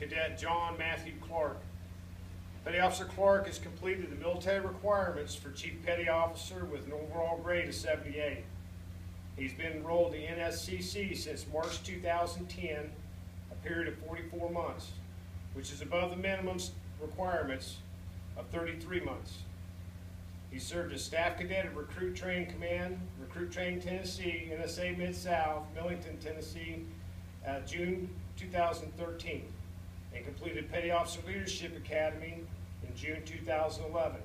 Cadet John Matthew Clark. Petty Officer Clark has completed the military requirements for Chief Petty Officer with an overall grade of 78. He's been enrolled in NSCC since March 2010, a period of 44 months, which is above the minimum requirements of 33 months. He served as Staff Cadet at Recruit Training Command, Recruit Training Tennessee, NSA Mid-South, Millington, Tennessee, June 2013, and completed Petty Officer Leadership Academy in June 2011.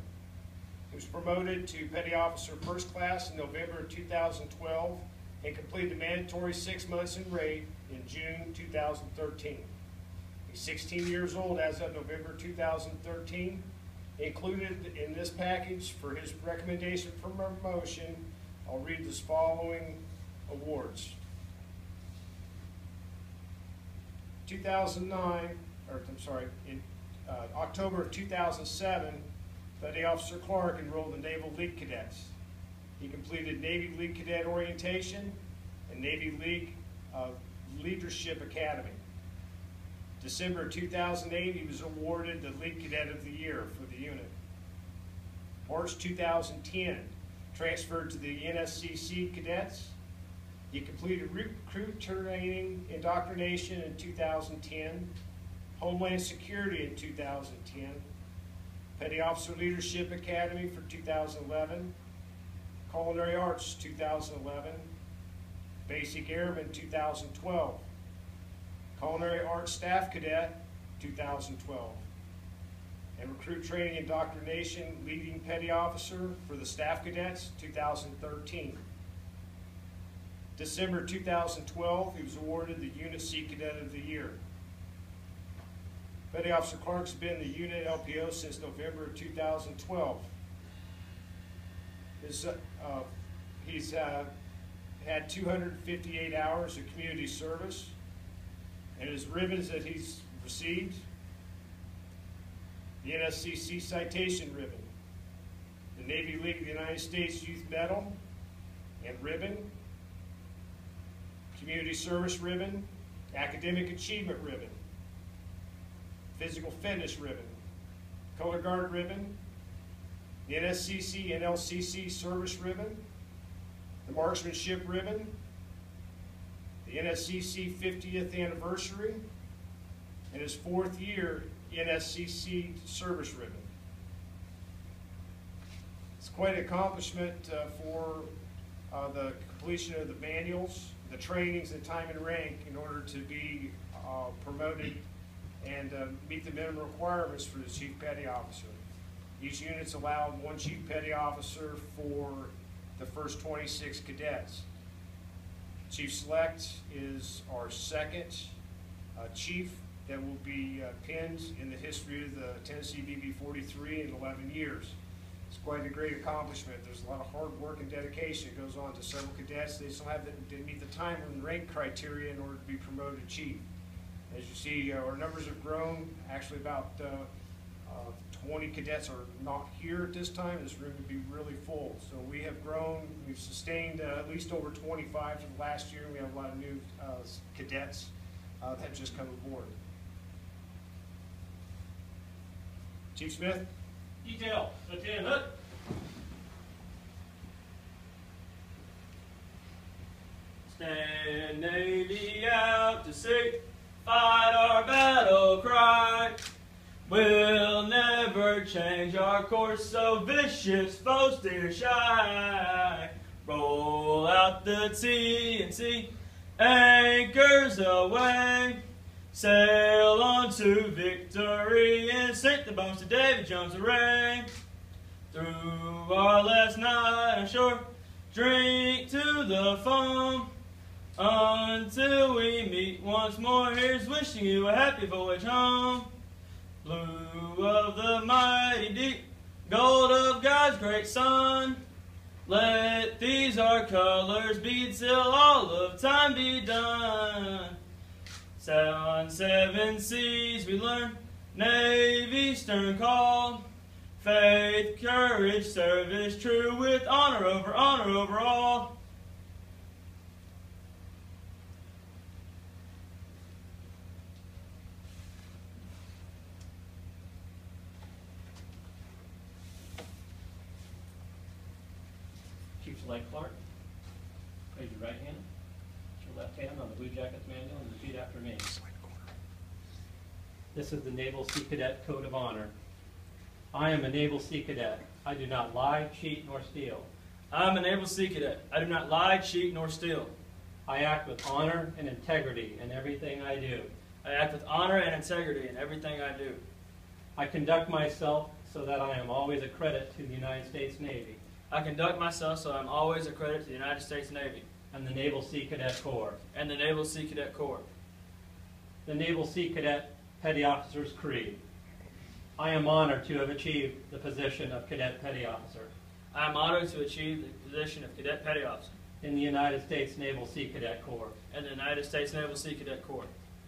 He was promoted to Petty Officer First Class in November of 2012 and completed the mandatory 6 months in rate in June 2013. He's 16 years old as of November 2013. Included in this package for his recommendation for promotion, I'll read the following awards. In October of 2007, Petty Officer Clark enrolled in Naval League Cadets. He completed Navy League Cadet Orientation and Navy League Leadership Academy. December 2008, he was awarded the League Cadet of the Year for the unit. March 2010, transferred to the NSCC Cadets. He completed recruit training indoctrination in 2010, Homeland Security in 2010, Petty Officer Leadership Academy for 2011, Culinary Arts 2011, Basic Airman 2012, Culinary Arts Staff Cadet 2012, and Recruit Training Indoctrination Leading Petty Officer for the Staff Cadets 2013. December 2012, he was awarded the Unit C Cadet of the Year. Petty Officer Clark's been the unit LPO since November of 2012. He's had 258 hours of community service, and his ribbons that he's received: the NSCC Citation Ribbon, the Navy League of the United States Youth Medal and Ribbon, Community Service Ribbon, Academic Achievement Ribbon, Physical Fitness Ribbon, Color Guard Ribbon, the NSCC and LCC Service Ribbon, the Marksmanship Ribbon, the NSCC 50th Anniversary, and his 4th year NSCC Service Ribbon. It's quite an accomplishment for the completion of the manuals, the trainings, and time and rank in order to be promoted and meet the minimum requirements for the Chief Petty Officer. Each unit's allowed 1 Chief Petty Officer for the first 26 cadets. Chief Select is our 2nd chief that will be pinned in the history of the Tennessee BB-43 in 11 years. It's quite a great accomplishment. There's a lot of hard work and dedication that goes on to several cadets. They still didn't meet the time and rank criteria in order to be promoted chief. As you see, our numbers have grown. Actually, about 20 cadets are not here at this time. This room would be really full. So we have grown. We've sustained at least over 25 for the last year. We have a lot of new cadets that have just come aboard. Chief Smith? Detail, Lieutenant. Stand Navy out to sea, fight our battle cry. We'll never change our course, so vicious foes steer shy. Roll out the T&C, anchors away. Sail on to victory and sink the bones to Davy Jones' array. Through our last night on shore, drink to the foam. Until we meet once more, here's wishing you a happy voyage home. Blue of the mighty deep, gold of God's great sun. Let these our colors be till all of time be done. On 7 seas we learn Navy stern call. Faith, courage, service true with honor over all. Select Clark. Raise your right hand. Put your left hand on the Blue Jackets manual and repeat after me. This is the Naval Sea Cadet Code of Honor. I am a Naval Sea Cadet. I do not lie, cheat, nor steal. I am a Naval Sea Cadet. I do not lie, cheat, nor steal. I act with honor and integrity in everything I do. I act with honor and integrity in everything I do. I conduct myself so that I am always a credit to the United States Navy I conduct myself so I am always a credit to the United States Navy and the Naval Sea Cadet Corps. and the Naval Sea Cadet Corps. The Naval Sea Cadet Petty Officer's Creed. I am honored to have achieved the position of Cadet Petty Officer I am honored to achieve the position of Cadet Petty Officer in the United States Naval Sea Cadet Corps. in the United States Naval Sea Cadet Corps.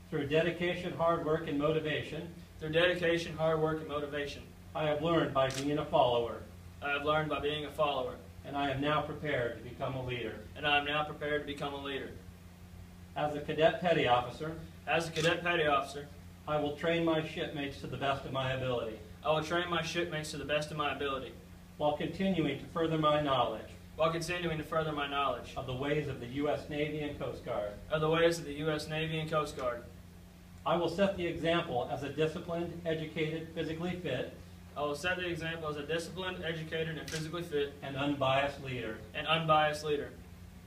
Through dedication, hard work, and motivation, Through dedication, hard work, and motivation, I have learned by being a follower, I have learned by being a follower, and I am now prepared to become a leader. and I am now prepared to become a leader. As a Cadet Petty Officer, As a Cadet Petty Officer, I will train my shipmates to the best of my ability, I will train my shipmates to the best of my ability, while continuing to further my knowledge while continuing to further my knowledge of the ways of the U.S. Navy and Coast Guard. of the ways of the U.S. Navy and Coast Guard. I will set the example as a disciplined, educated, physically fit, I will set the example as a disciplined, educated, and physically fit and unbiased leader. and unbiased leader.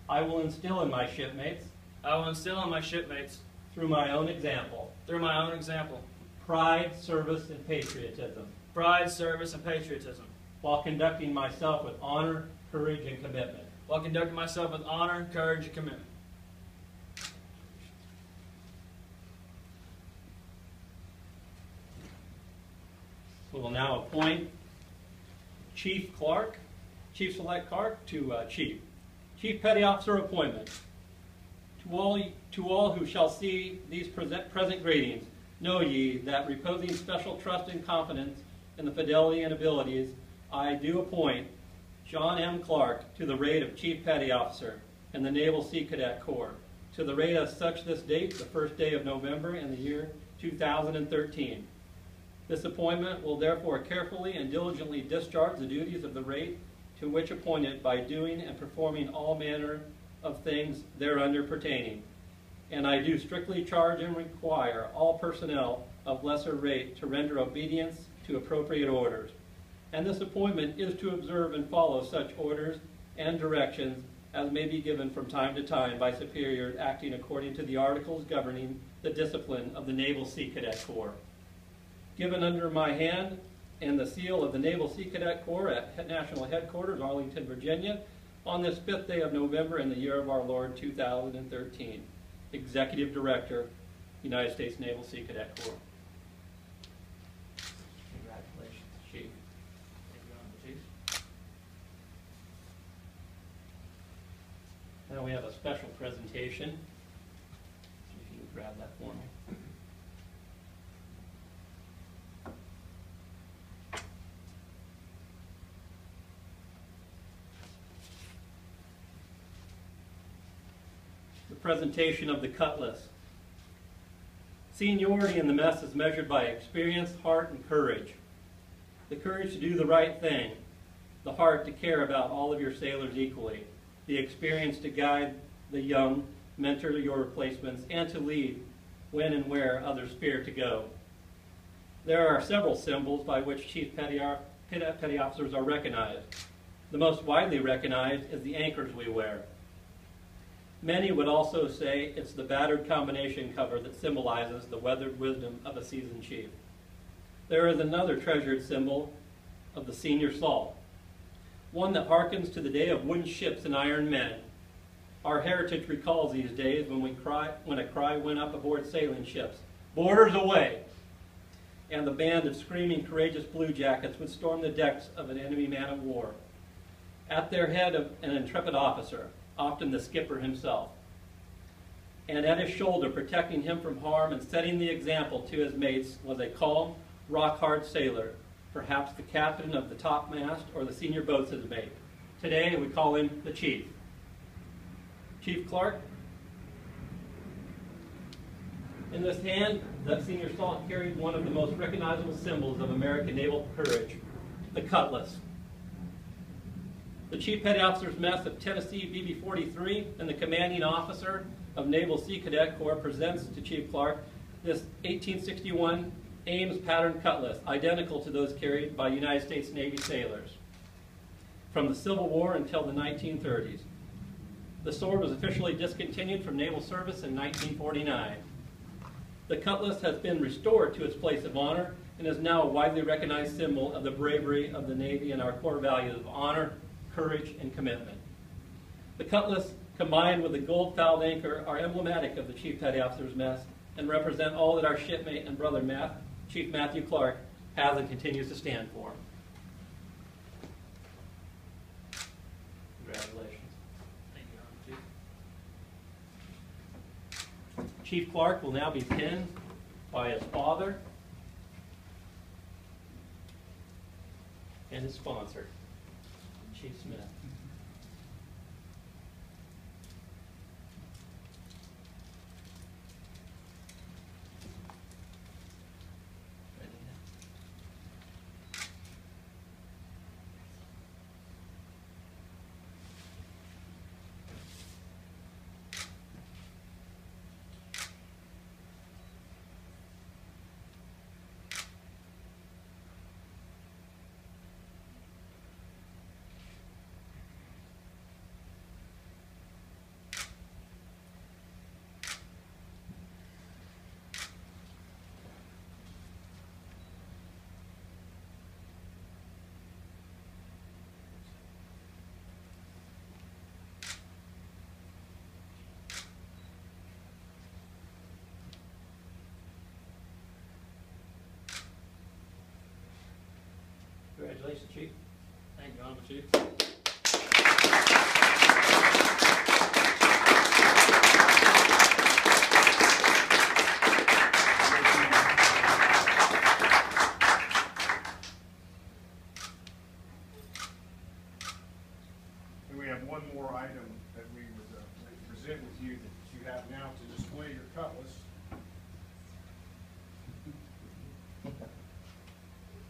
I will instill in my shipmates, I will instill in my shipmates, through my own example, through my own example, pride, service, and patriotism, pride, service, and patriotism, while conducting myself with honor, courage, and commitment. while conducting myself with honor, courage, and commitment. We will now appoint Chief Select Clark to Chief. Chief Petty Officer appointment. To all who shall see these present greetings, know ye that reposing special trust and confidence in the fidelity and abilities, I do appoint John M. Clark to the rate of Chief Petty Officer in the Naval Sea Cadet Corps, to the rate as such this date, the first day of November in the year 2013. This appointment will therefore carefully and diligently discharge the duties of the rate to which appointed by doing and performing all manner of things thereunder pertaining. And I do strictly charge and require all personnel of lesser rate to render obedience to appropriate orders. And this appointment is to observe and follow such orders and directions as may be given from time to time by superiors acting according to the articles governing the discipline of the Naval Sea Cadet Corps. Given under my hand and the seal of the Naval Sea Cadet Corps at National Headquarters, Arlington, Virginia, on this 5th day of November in the year of our Lord 2013. Executive Director, United States Naval Sea Cadet Corps. Congratulations, Chief. Now we have a special presentation. If you can grab that for me. The presentation of the cutlass. Seniority in the mess is measured by experience, heart, and courage. The courage to do the right thing, the heart to care about all of your sailors equally, the experience to guide the young, mentor your replacements, and to lead when and where others fear to go. There are several symbols by which Chief Petty Officers are recognized. The most widely recognized is the anchors we wear. Many would also say it's the battered combination cover that symbolizes the weathered wisdom of a seasoned chief. There is another treasured symbol of the senior salt, one that harkens to the day of wooden ships and iron men. Our heritage recalls these days when a cry went up aboard sailing ships, "Boarders away!" And the band of screaming, courageous blue jackets would storm the decks of an enemy man of war. At their head of an intrepid officer, often the skipper himself, and at his shoulder, protecting him from harm and setting the example to his mates, was a calm, rock-hard sailor, perhaps the captain of the topmast or the senior boatswain's mate. Today we call him the Chief. Chief Clark. In this hand, that senior salt carried one of the most recognizable symbols of American naval courage, the cutlass. The Chief Petty Officers Mess of Tennessee BB-43 and the Commanding Officer of Naval Sea Cadet Corps presents to Chief Clark this 1861 Ames pattern cutlass, identical to those carried by United States Navy sailors from the Civil War until the 1930s. The sword was officially discontinued from naval service in 1949. The cutlass has been restored to its place of honor and is now a widely recognized symbol of the bravery of the Navy and our core values of honor, courage, and commitment. The cutlass, combined with the gold fouled anchor, are emblematic of the Chief Petty Officers Mess and represent all that our shipmate and brother Chief Matthew Clark has and continues to stand for. Congratulations. Thank you, Chief. Chief Clark will now be pinned by his father and his sponsor, Chief Smith. Congratulations, Chief. Thank you, Honorable Chief. And we have one more item that we would present with you that you have now to display your cutlass.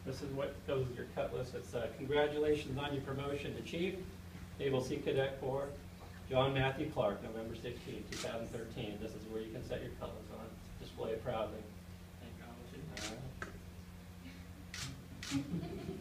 This is what goes with your cutlass. It's congratulations on your promotion to Chief, Naval Sea Cadet Corps, John Matthew Clark, November 16, 2013. This is where you can set your cutlass on. Display it proudly. Thank you, Honorable Chief. All right.